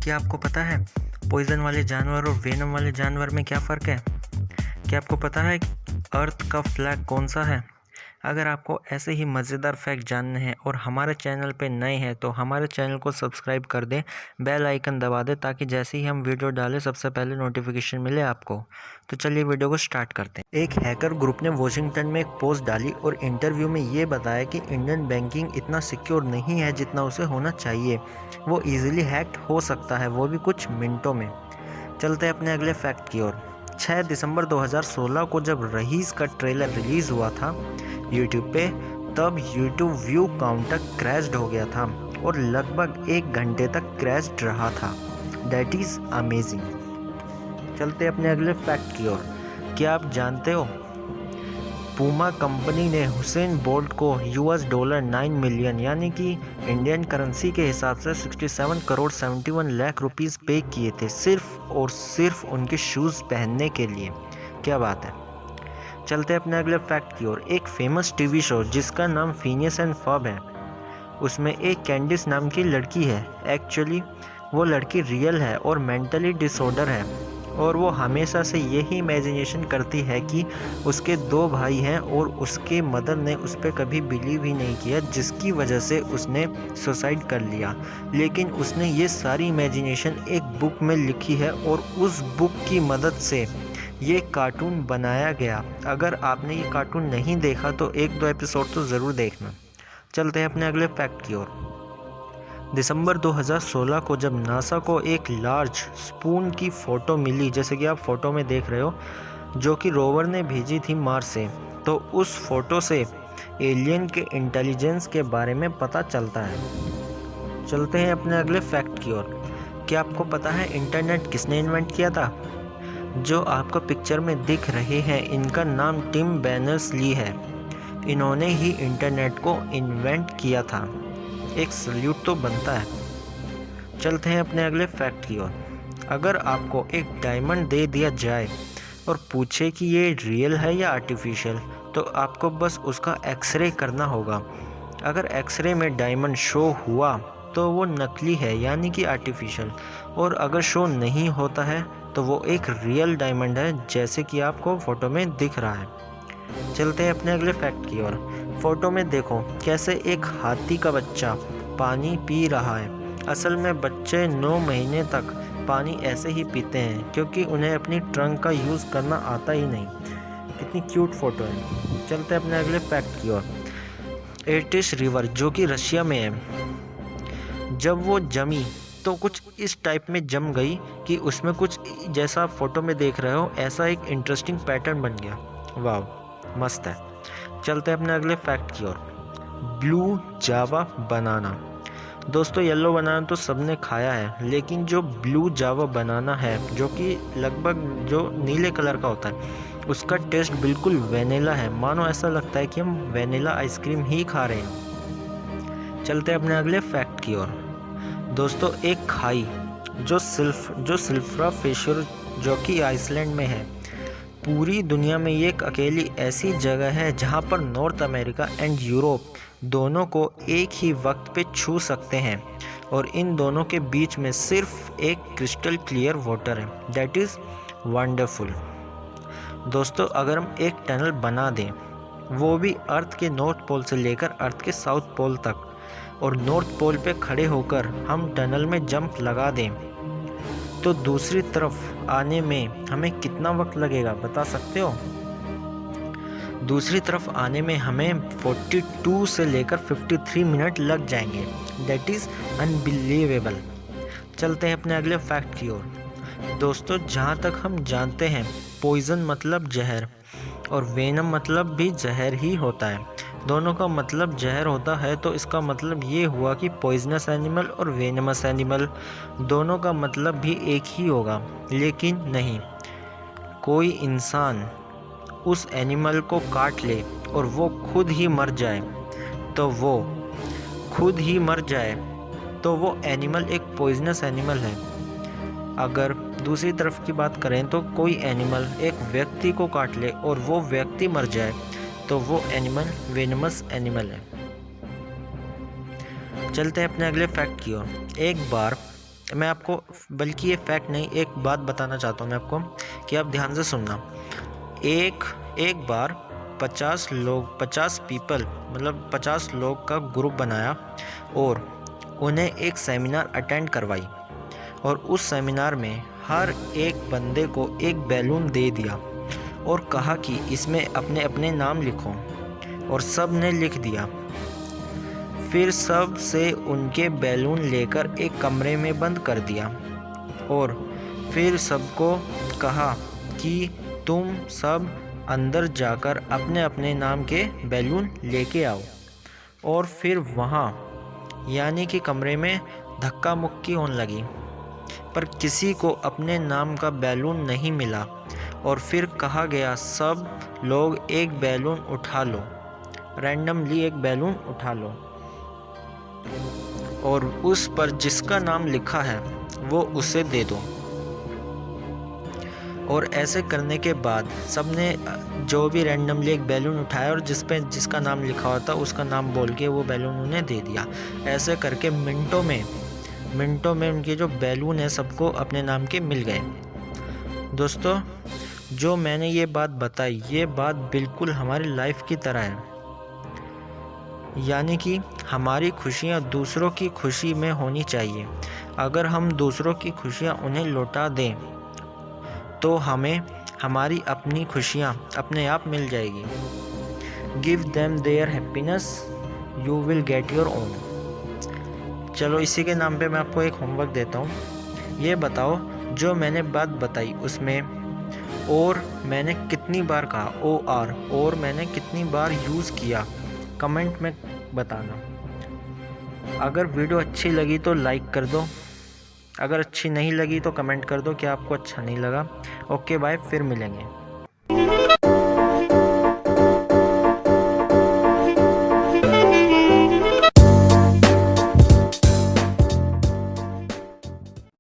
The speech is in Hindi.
क्या आपको पता है पॉइजन वाले जानवर और वेनम वाले जानवर में क्या फ़र्क है? क्या आपको पता है अर्थ का फ्लैग कौन सा है? अगर आपको ऐसे ही मज़ेदार फैक्ट जानने हैं और हमारे चैनल पे नए हैं तो हमारे चैनल को सब्सक्राइब कर दें, बेल आइकन दबा दें ताकि जैसे ही हम वीडियो डालें सबसे पहले नोटिफिकेशन मिले आपको। तो चलिए वीडियो को स्टार्ट करते हैं। एक हैकर ग्रुप ने वॉशिंगटन में एक पोस्ट डाली और इंटरव्यू में ये बताया कि इंडियन बैंकिंग इतना सिक्योर नहीं है जितना उसे होना चाहिए। वो ईजिली हैक्ड हो सकता है, वो भी कुछ मिनटों में। चलते हैं अपने अगले फैक्ट की ओर। 6 दिसंबर 2016 को जब रईस का ट्रेलर रिलीज़ हुआ था यूट्यूब पे, तब यूट्यूब व्यू काउंटर क्रैश्ड हो गया था और लगभग 1 घंटे तक क्रैश्ड रहा था। That is amazing. चलते अपने अगले फैक्ट की ओर। क्या आप जानते हो पूमा कंपनी ने हुसैन बोल्ट को $9 मिलियन यानी कि इंडियन करेंसी के हिसाब से 67 करोड़ 71 लाख रुपीस पे किए थे सिर्फ और सिर्फ उनके शूज़ पहनने के लिए। क्या बात है। चलते अपने अगले फैक्ट की ओर। एक फेमस टीवी शो जिसका नाम फिनियस एंड फर्ब है, उसमें एक कैंडिस नाम की लड़की है। एक्चुअली वो लड़की रियल है और मेंटली डिसऑर्डर है और वो हमेशा से यही इमेजिनेशन करती है कि उसके 2 भाई हैं और उसके मदर ने उस पर कभी बिलीव ही नहीं किया, जिसकी वजह से उसने सुसाइड कर लिया। लेकिन उसने ये सारी इमेजिनेशन एक बुक में लिखी है और उस बुक की मदद से ये कार्टून बनाया गया। अगर आपने ये कार्टून नहीं देखा तो 1-2 एपिसोड तो ज़रूर देखना। चलते हैं अपने अगले फैक्ट की ओर। दिसंबर 2016 को जब नासा को एक लार्ज स्पून की फ़ोटो मिली, जैसे कि आप फ़ोटो में देख रहे हो, जो कि रोवर ने भेजी थी मार्स से, तो उस फ़ोटो से एलियन के इंटेलिजेंस के बारे में पता चलता है। चलते हैं अपने अगले फैक्ट की ओर। क्या आपको पता है इंटरनेट किसने इन्वेंट किया था? जो आपको पिक्चर में दिख रहे हैं इनका नाम टिम बर्नर्स-ली है। इन्होंने ही इंटरनेट को इन्वेंट किया था। एक सल्यूट तो बनता है। चलते हैं अपने अगले फैक्ट की ओर। अगर आपको एक डायमंड दे दिया जाए और पूछे कि ये रियल है या आर्टिफिशियल, तो आपको बस उसका एक्सरे करना होगा। अगर एक्सरे में डायमंड शो हुआ तो वो नकली है यानी कि आर्टिफिशियल, और अगर शो नहीं होता है तो वो एक रियल डायमंड है, जैसे कि आपको फ़ोटो में दिख रहा है। चलते हैं अपने अगले फैक्ट की ओर। फ़ोटो में देखो कैसे एक हाथी का बच्चा पानी पी रहा है। असल में बच्चे 9 महीने तक पानी ऐसे ही पीते हैं क्योंकि उन्हें अपनी ट्रंक का यूज़ करना आता ही नहीं। कितनी क्यूट फ़ोटो है। चलते हैं अपने अगले फैक्ट की ओर। एर्टिश रिवर जो कि रशिया में है, जब वो जमी तो कुछ इस टाइप में जम गई कि उसमें कुछ जैसा फ़ोटो में देख रहे हो ऐसा एक इंटरेस्टिंग पैटर्न बन गया। वाह, मस्त है। चलते हैं अपने अगले फैक्ट की ओर। ब्लू जावा बनाना। दोस्तों, येलो बनाना तो सबने खाया है, लेकिन जो ब्लू जावा बनाना है, जो कि लगभग जो नीले कलर का होता है, उसका टेस्ट बिल्कुल वेनिला है। मानो ऐसा लगता है कि हम वेनिला आइसक्रीम ही खा रहे हैं। चलते हैं अपने अगले फैक्ट की ओर। दोस्तों, एक खाई जो सिल्फ्रा फिशर जो कि आइसलैंड में है, पूरी दुनिया में ये एक अकेली ऐसी जगह है जहाँ पर नॉर्थ अमेरिका एंड यूरोप दोनों को एक ही वक्त पे छू सकते हैं, और इन दोनों के बीच में सिर्फ एक क्रिस्टल क्लियर वाटर है। That is wonderful. दोस्तों, अगर हम एक टनल बना दें, वो भी अर्थ के नॉर्थ पोल से लेकर अर्थ के साउथ पोल तक, और नॉर्थ पोल पे खड़े होकर हम टनल में जंप लगा दें, तो दूसरी तरफ आने में हमें कितना वक्त लगेगा बता सकते हो? दूसरी तरफ आने में हमें 42 से लेकर 53 मिनट लग जाएंगे। That is unbelievable. चलते हैं अपने अगले फैक्ट की ओर। दोस्तों, जहाँ तक हम जानते हैं, पॉइजन मतलब जहर और वेनम मतलब भी जहर ही होता है। दोनों का मतलब जहर होता है, तो इसका मतलब ये हुआ कि पॉइजनस एनिमल और वेनमस एनिमल दोनों का मतलब भी एक ही होगा। लेकिन नहीं, कोई इंसान उस एनिमल को काट ले और वो खुद ही मर जाए तो वो एनिमल एक पॉइजनस एनिमल है। अगर दूसरी तरफ की बात करें तो कोई एनिमल एक व्यक्ति को काट ले और वो व्यक्ति मर जाए तो वो एनिमल वेनमस एनिमल है। चलते हैं अपने अगले फैक्ट की ओर। एक बार मैं आपको, बल्कि ये फैक्ट नहीं, एक बात बताना चाहता हूँ मैं आपको कि आप ध्यान से सुनना। एक बार 50 पीपल, मतलब 50 लोग का ग्रुप बनाया और उन्हें एक सेमिनार अटेंड करवाई, और उस सेमिनार में हर एक बंदे को एक बैलून दे दिया और कहा कि इसमें अपने अपने नाम लिखो, और सब ने लिख दिया। फिर सब से उनके बैलून लेकर एक कमरे में बंद कर दिया और फिर सबको कहा कि तुम सब अंदर जाकर अपने अपने नाम के बैलून लेके आओ। और फिर वहाँ यानी कि कमरे में धक्का मुक्की होने लगी, पर किसी को अपने नाम का बैलून नहीं मिला। और फिर कहा गया सब लोग एक बैलून उठा लो, रैंडमली एक बैलून उठा लो, और उस पर जिसका नाम लिखा है वो उसे दे दो। और ऐसे करने के बाद सबने जो भी रैंडमली एक बैलून उठाया और जिसका नाम लिखा होता उसका नाम बोल के वो बैलून उन्हें दे दिया। ऐसे करके मिनटों में उनके जो बैलून है सबको अपने नाम के मिल गए। दोस्तों, जो मैंने ये बात बताई, ये बात बिल्कुल हमारी लाइफ की तरह है। यानी कि हमारी खुशियाँ दूसरों की खुशी में होनी चाहिए। अगर हम दूसरों की खुशियाँ उन्हें लौटा दें तो हमें हमारी अपनी खुशियाँ अपने आप मिल जाएगी। Give them their happiness, you will get your own. चलो, इसी के नाम पे मैं आपको एक होमवर्क देता हूँ। ये बताओ, जो मैंने बात बताई उसमें और मैंने कितनी बार कहा OR, और मैंने कितनी बार यूज़ किया, कमेंट में बताना। अगर वीडियो अच्छी लगी तो लाइक कर दो, अगर अच्छी नहीं लगी तो कमेंट कर दो कि आपको अच्छा नहीं लगा। ओके बाय, फिर मिलेंगे।